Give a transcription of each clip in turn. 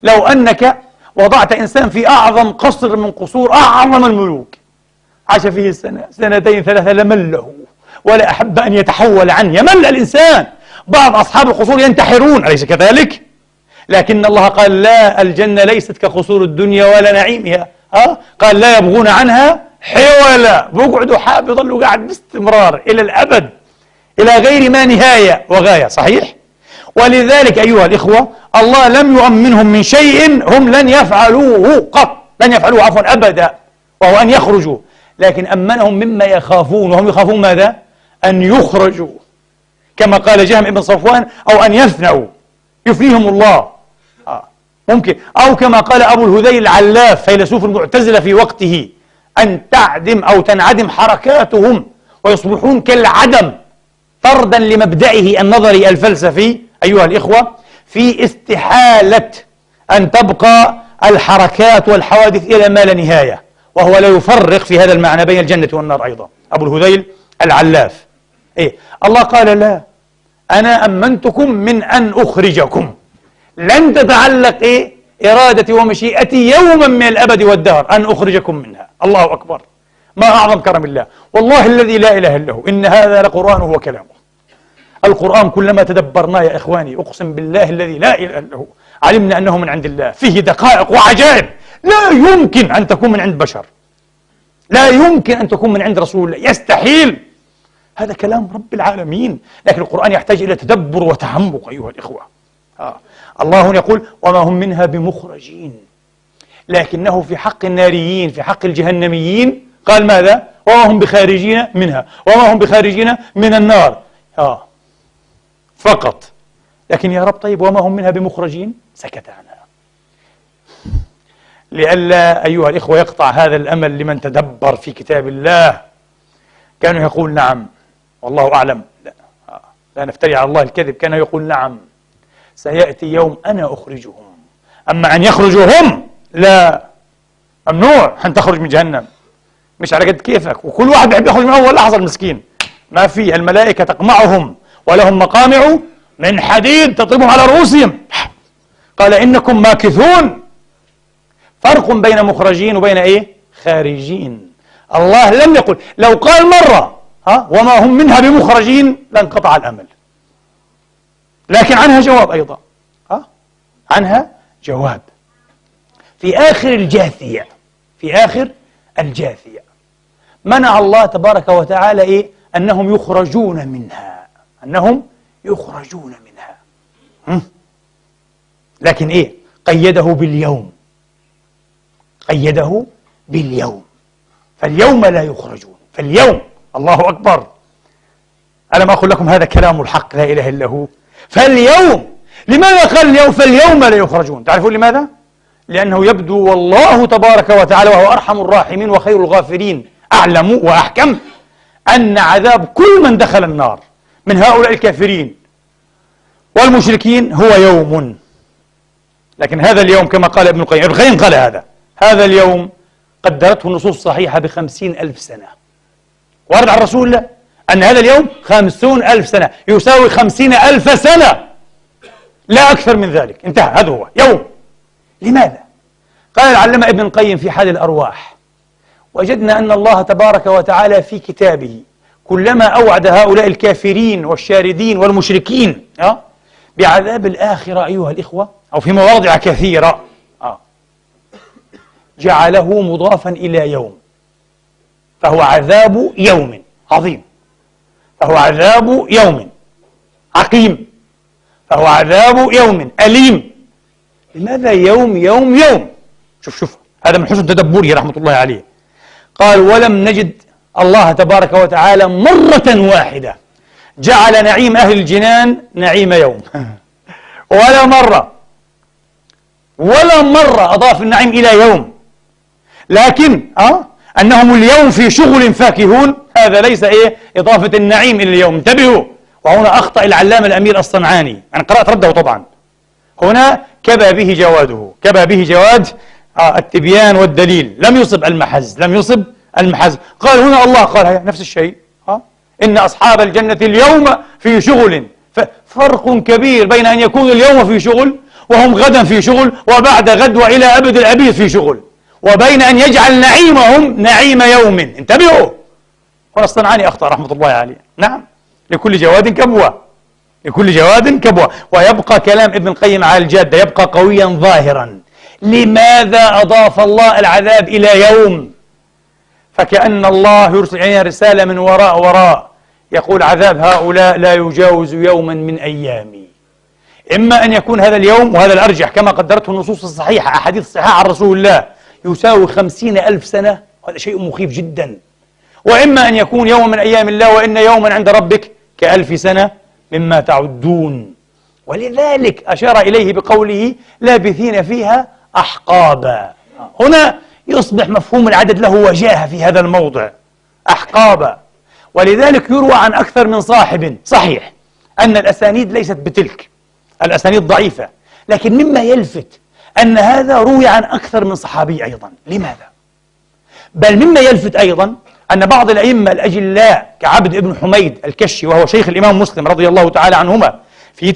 لو أنك وضعت إنسان في أعظم قصر من قصور أعظم الملوك، عاش فيه سنة سنتين ثلاثة، لمله ولا أحب أن يتحول عنه، يمل الإنسان. بعض أصحاب القصور ينتحرون، أليس كذلك؟ لكن الله قال لا، الجنة ليست كقصور الدنيا ولا نعيمها. قال لا يبغون عنها حولا، بقعدوا حاب يضلوا قاعد باستمرار إلى الأبد، إلى غير ما نهاية وغاية. صحيح؟ ولذلك أيها الإخوة، الله لم يؤمنهم من شيء هم لن يفعلوه قط، لن يفعلوه عفوا أبدا، وهو أن يخرجوا، لكن أمنهم مما يخافون، وهم يخافون ماذا؟ أن يخرجوا، كما قال جهم بن صفوان، أو أن يفنوا يفنيهم الله. ممكن، أو كما قال أبو الهذيل العلاف فيلسوف المعتزلة في وقته، أن تعدم أو تنعدم حركاتهم ويصبحون كالعدم، طردا لمبدئه النظري الفلسفي أيها الإخوة في استحالة أن تبقى الحركات والحوادث إلى ما لا نهاية، وهو لا يفرق في هذا المعنى بين الجنة والنار أيضا، أبو الهذيل العلاف. الله قال لا، أنا أمنتكم من أن أخرجكم، لن تتعلق إرادتي ومشيئتي يوما من الأبد والدهر أن أخرجكم منها. الله أكبر، ما أعظم كرم الله، والله الذي لا إله إلا هو، إن هذا لقرآنه وكلامه. القرآن كلما تدبرناه يا إخواني، أقسم بالله الذي لا إله إلا هو، علمنا أنه من عند الله، فيه دقائق وعجائب لا يمكن أن تكون من عند بشر، لا يمكن أن تكون من عند رسول الله، يستحيل. هذا كلام رب العالمين، لكن القرآن يحتاج إلى تدبر وتعمق أيها الإخوة. الله يقول وما هم منها بمخرجين، لكنه في حق الناريين، في حق الجهنميين قال ماذا؟ وما هم بخارجين منها، وما هم بخارجين من النار فقط. لكن يا رب طيب وما هم منها بمخرجين؟ سكت عنها لئلا أيها الإخوة يقطع هذا الأمل لمن تدبر في كتاب الله. كانوا يقول نعم، والله أعلم، لا نفتري على الله الكذب، كانوا يقول نعم سيأتي يوم أنا أخرجهم، أما أن يخرجوا هم لا، ممنوع أن تخرج من جهنم، مش على قد كيفك، وكل واحد بيحب يخرج من أول لحظة المسكين، ما في، الملائكة تقمعهم ولهم مقامع من حديد تضربهم على رؤوسهم. قال إنكم ماكثون. فرق بين مخرجين وبين خارجين. الله لم يقل، لو قال مرة وما هم منها بمخرجين لانقطع الأمل، لكن عنها جواب أيضا، عنها جواب في آخر الجاثية، في آخر الجاثية منع الله تبارك وتعالى أنهم يخرجون منها، أنهم يخرجون منها، لكن قيده باليوم، قيده باليوم، فاليوم لا يخرجون، فاليوم. الله أكبر، ألم أقل لكم هذا كلام الحق لا إله إلا هو؟ فاليوم. لماذا قال اليوم فاليوم لا يخرجون؟ تعرفون لماذا؟ لأنه يبدو والله تبارك وتعالى وهو أرحم الراحمين وخير الغافرين أعلم وأحكم أن عذاب كل من دخل النار من هؤلاء الكافرين والمشركين هو يوم. لكن هذا اليوم كما قال ابن القيم، ابن القيم قال هذا اليوم قدرته النصوص الصحيحة ب50,000 سنة، ورد عن رسول الله أن هذا اليوم 50,000 سنة يساوي 50,000 سنة، لا أكثر من ذلك، انتهى، هذا هو يوم. لماذا؟ قال العلامة ابن القيم في حال الأرواح وجدنا أن الله تبارك وتعالى في كتابه كلما أوعد هؤلاء الكافرين والشاردين والمشركين بعذاب الآخرة أيها الإخوة، أو في مواضع كثيرة جعله مضافا إلى يوم، فهو عذاب يوم عظيم، فهو عذاب يوم عقيم، فهو عذاب يوم أليم. لماذا يوم يوم يوم؟ شوف هذا من حسن تدبره رحمة الله عليه. قال ولم نجد الله تبارك وتعالى مرة واحدة جعل نعيم أهل الجنان نعيم يوم ولا مرة أضاف النعيم إلى يوم، لكن أنهم اليوم في شغل فاكهون، هذا ليس إضافة النعيم إلى اليوم. انتبهوا، وهنا أخطأ العلامة الأمير الصنعاني، أنا قرأت رده طبعا، هنا كبى به جواده، كبى به جواد التبيان والدليل، لم يصب المحز، لم يصب المحز. قال هنا الله قال نفس الشيء، إن أصحاب الجنة اليوم في شغل. فرق كبير بين أن يكون اليوم في شغل وهم غدا في شغل، وبعد غد وإلى أبد الأبيد في شغل، وبين أن يجعل نعيمهم نعيم يوم. انتبهوا، هنا الصنعاني أخطأ رحمة الله عليه. نعم، لكل جواد كبوة، لكل جواد كبوة. ويبقى كلام ابن القيم على الجادة، يبقى قويا ظاهرا. لماذا أضاف الله العذاب إلى يوم؟ فكأن الله يرسل إلينا رسالة من وراء يقول عذاب هؤلاء لا يجاوز يوما من أيامي. إما أن يكون هذا اليوم، وهذا الأرجح كما قدرته النصوص الصحيحة، أحاديث صحيحة عن رسول الله، يساوي 50,000 سنة، وهذا شيء مخيف جدا. وإما أن يكون يوم من أيام الله، وإن يوما عند ربك ك1000 سنة مما تعدون. ولذلك أشار إليه بقوله لابثين فيها أحقابا. هنا يصبح مفهوم العدد له وجاهة في هذا الموضع، أحقابا. ولذلك يروى عن أكثر من صاحب صحيح أن الأسانيد ليست بتلك، الأسانيد ضعيفة، لكن مما يلفت أن هذا روي عن أكثر من صحابي أيضا. لماذا؟ بل مما يلفت أيضا أن بعض الأئمة الأجلاء كعبد بن حميد الكشي، وهو شيخ الإمام مسلم رضي الله تعالى عنهما، في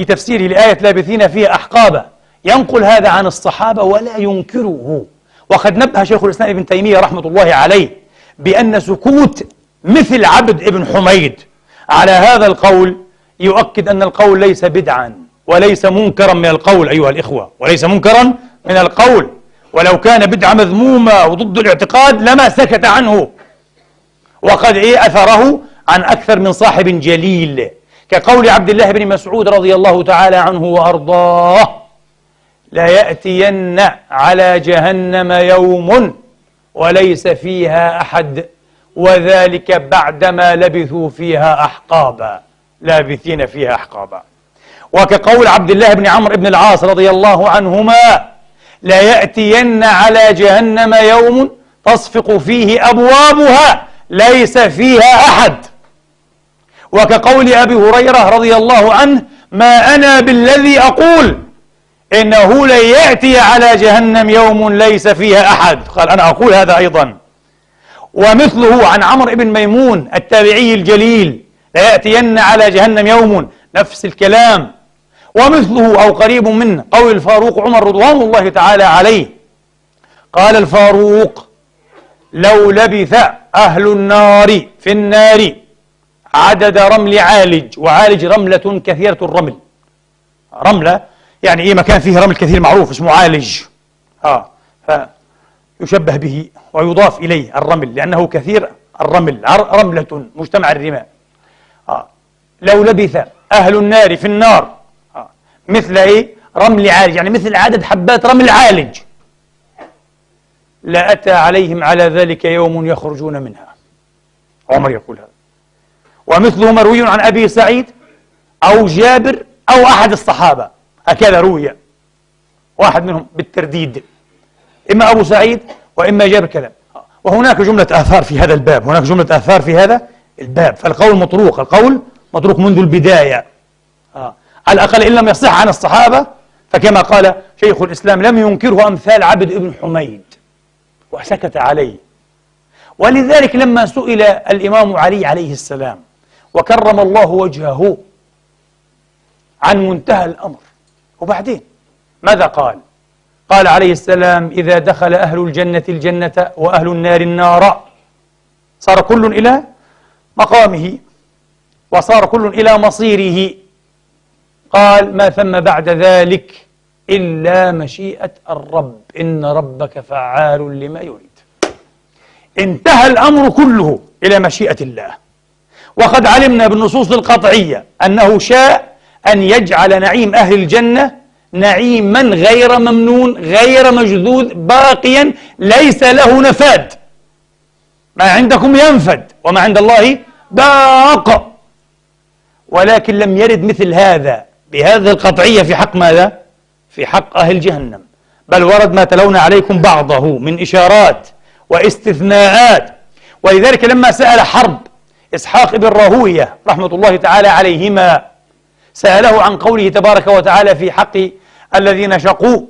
تفسيره لآية لابثين فيها أحقابا ينقل هذا عن الصحابة ولا ينكره. وقد نبه شيخ الإسلام ابن تيمية رحمة الله عليه بأن سكوت مثل عبد بن حميد على هذا القول يؤكد أن القول ليس بدعا وليس منكرا من القول أيها الإخوة، وليس منكرا من القول. ولو كان بدعة مذمومة وضد الاعتقاد لما سكت عنه. وقد أثره عن أكثر من صاحب جليل، كقول عبد الله بن مسعود رضي الله تعالى عنه وأرضاه لا يأتين على جهنم يوم وليس فيها أحد وذلك بعدما لبثوا فيها أحقابا، لابثين فيها أحقابا. وكقول عبد الله بن عمرو بن العاص رضي الله عنهما لا يأتين على جهنم يوم تصفق فيه أبوابها ليس فيها أحد. وكقول أبي هريرة رضي الله عنه ما أنا بالذي أقول إنه لن يأتي على جهنم يوم ليس فيها أحد، قال أنا أقول هذا أيضا. ومثله عن عمرو بن ميمون التابعي الجليل لا يأتين على جهنم يوم، نفس الكلام. ومثله أو قريب منه قول الفاروق عمر رضوان الله تعالى عليه، قال الفاروق لو لبث أهل النار في النار عدد رمل عالج، وعالج رملة كثيرة الرمل، رملة يعني مكان فيه رمل كثير معروف اسمه عالج، فيشبه به ويضاف إليه الرمل لأنه كثير الرمل، رملة مجتمع الرمال. لو لبث أهل النار في النار مثل رمل عالج، يعني مثل عدد حبات رمل عالج، لأتى عليهم على ذلك يوم يخرجون منها. عمر يقول هذا. ومثله مروي عن أبي سعيد أو جابر أو أحد الصحابة، هكذا روي واحد منهم بالترديد، إما أبو سعيد وإما جابر كذا. وهناك جملة آثار في هذا الباب، هناك جملة آثار في هذا الباب، فالقول مطروق، القول مطروق منذ البداية. على الأقل إن لم يصح عن الصحابة فكما قال شيخ الإسلام لم ينكره أمثال عبد بن حميد وسكت عليه. ولذلك لما سئل الإمام علي عليه السلام وكرم الله وجهه عن منتهى الأمر، وبعدين ماذا قال؟ قال عليه السلام إذا دخل أهل الجنة الجنة وأهل النار النار صار كل إلى مقامه وصار كل إلى مصيره. قال ما ثم بعد ذلك إلا مشيئة الرب إن ربك فعال لما يريد. انتهى الأمر كله إلى مشيئة الله. وقد علمنا بالنصوص القطعية أنه شاء أن يجعل نعيم أهل الجنة نعيما غير ممنون غير مجذوذ باقيا ليس له نفاد، ما عندكم ينفد وما عند الله باق. ولكن لم يرد مثل هذا بهذه القطعية في حق ماذا؟ في حق أهل جهنم، بل ورد ما تلون عليكم بعضه من إشارات واستثناءات. ولذلك لما سأل حرب إسحاق بن راهوية رحمة الله تعالى عليهما سأله عن قوله تبارك وتعالى في حق الذين شقوا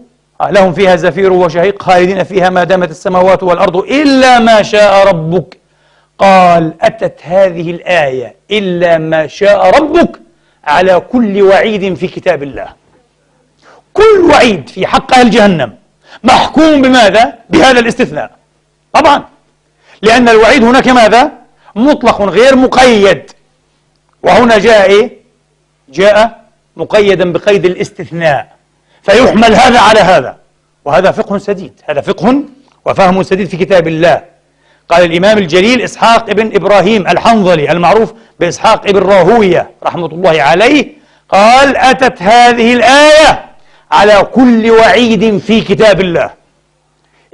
لهم فيها زفير وشهيق خالدين فيها ما دامت السماوات والأرض إلا ما شاء ربك، قال أتت هذه الآية إلا ما شاء ربك على كل وعيد في كتاب الله. كل وعيد في حق أهل جهنم محكوم بماذا؟ بهذا الاستثناء. طبعا لأن الوعيد هناك ماذا؟ مطلق غير مقيد، وهنا جاء إيه؟ جاء مقيدا بقيد الاستثناء، فيحمل هذا على هذا، وهذا فقه سديد، هذا فقه وفهم سديد في كتاب الله. قال الإمام الجليل إسحاق ابن إبراهيم الحنظلي المعروف بإسحاق ابن راهوية رحمة الله عليه، قال: أتت هذه الآية على كل وعيد في كتاب الله.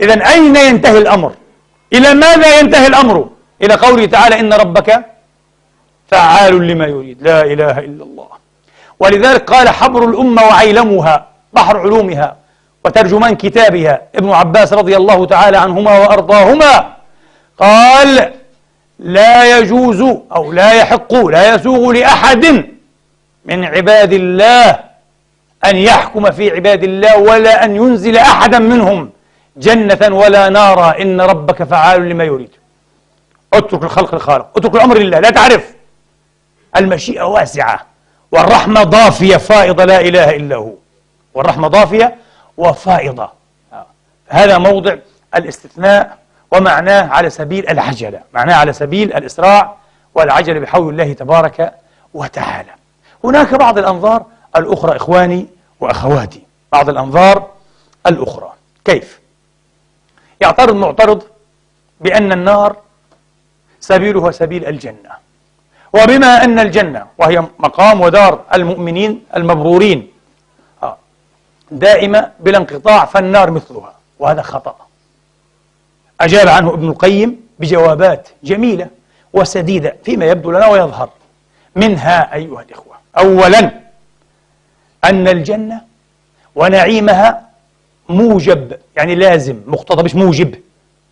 إذن أين ينتهي الأمر؟ إلى ماذا ينتهي الأمر؟ إلى قوله تعالى: إن ربك فعال لما يريد. لا إله إلا الله. ولذلك قال حبر الأمة وعيلمها، بحر علومها وترجمان كتابها، ابن عباس رضي الله تعالى عنهما وأرضاهما، قال: لا يجوز أو لا يحق لا يسوغ لأحد من عباد الله أن يحكم في عباد الله ولا أن ينزل أحدا منهم جنة ولا نارا، إن ربك فعال لما يريد. اترك الخلق للخالق، اترك الأمر لله، لا تعرف. المشيئة واسعة والرحمة ضافية فائضة، لا إله إلا هو، والرحمة ضافية وفائضة. هذا موضع الاستثناء، ومعناه على سبيل العجلة، معناه على سبيل الإسراع والعجلة بحول الله تبارك وتعالى. هناك بعض الأنظار الأخرى إخواني وأخواتي، بعض الأنظار الأخرى. كيف؟ يعترض معترض بأن النار سبيلها سبيل الجنة، وبما أن الجنة وهي مقام ودار المؤمنين المبرورين دائمة بلا انقطاع، فالنار مثلها، وهذا خطأ. أجاب عنه ابن القيم بجوابات جميلة وسديدة فيما يبدو لنا ويظهر. منها أيها الإخوة: أولا، أن الجنة ونعيمها موجب، يعني لازم، مقتضى، مش موجب.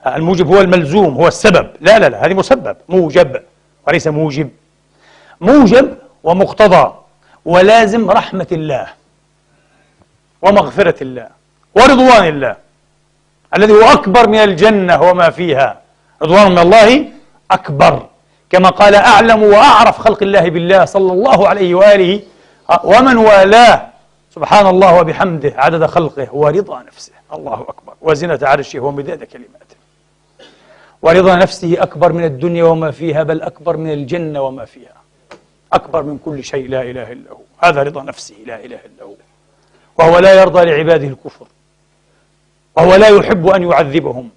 الموجب هو الملزوم، هو السبب. لا لا لا، هذه مسبب، موجب وليس موجب. موجب ومقتضى ولازم رحمة الله ومغفرة الله ورضوان الله الذي هو أكبر من الجنة وما فيها. رضوان من الله أكبر، كما قال أعلم وأعرف خلق الله بالله صلى الله عليه وآله ومن والاه: سبحان الله وبحمده عدد خلقه ورضا نفسه، الله أكبر، وزنة عرشه ومداد كلماته. ورضا نفسه أكبر من الدنيا وما فيها، بل أكبر من الجنة وما فيها، أكبر من كل شيء، لا إله إلا هو. هذا رضا نفسه، لا إله إلا هو. وهو لا يرضى لعباده الكفر، وهو لا يحب أن يعذبهم.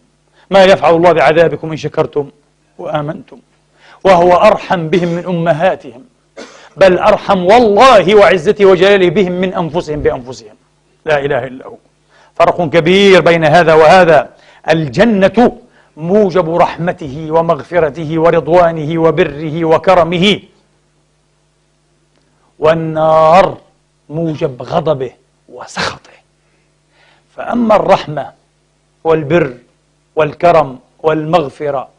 ما يفعل الله بعذابكم إن شكرتم وآمنتم. وهو أرحم بهم من أمهاتهم، بل أرحم والله وعزته وجلاله بهم من أنفسهم بأنفسهم، لا إله إلا هو. فرق كبير بين هذا وهذا. الجنة موجب رحمته ومغفرته ورضوانه وبره وكرمه، والنار موجب غضبه وسخطه. فأما الرحمة والبر والكرم والمغفرة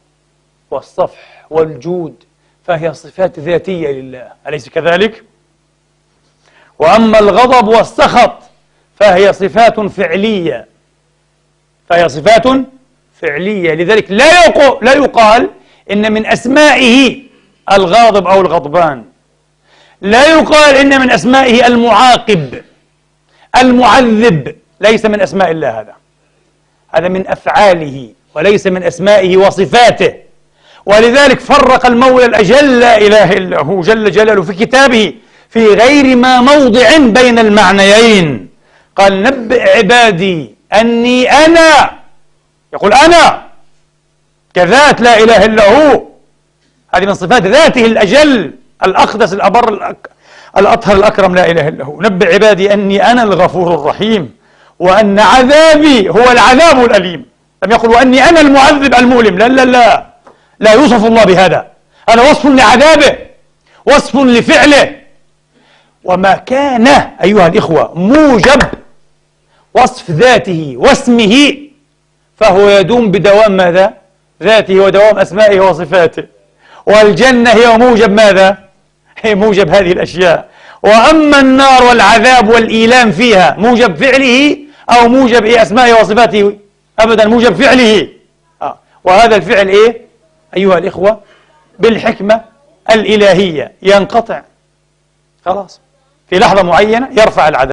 والصفح والجود فهي صفات ذاتية لله، أليس كذلك؟ وأما الغضب والسخط فهي صفات فعلية، لذلك لا يقال إن من أسمائه الغاضب أو الغضبان، لا يقال إن من أسمائه المعاقب المعذب، ليس من أسماء الله هذا من أفعاله وليس من أسمائه وصفاته. ولذلك فرق المولى الأجل لا إله إلا هو جل جلاله في كتابه في غير ما موضع بين المعنيين. قال: نبئ عبادي أني أنا، يقول أنا كذات لا إله إلا هو، هذه من صفات ذاته الأجل الأقدس الأبر الأطهر الأكرم، لا إله إلا هو. نبئ عبادي أني أنا الغفور الرحيم وأن عذابي هو العذاب الأليم. لم يقل وأني أنا المعذب المؤلم، لا لا لا، لا يوصف الله بهذا، هذا وصف لعذابه، وصف لفعله. وما كان أيها الإخوة موجب وصف ذاته واسمه فهو يدوم بدوام ماذا؟ ذاته ودوام أسمائه وصفاته. والجنة هي موجب ماذا؟ هي موجب هذه الأشياء. وأما النار والعذاب والإيلام فيها موجب فعله أو موجب أسمائه وصفاته؟ أبدا، موجب فعله. وهذا الفعل أيها الإخوة بالحكمة الإلهية ينقطع خلاص في لحظة معينة يرفع العذاب.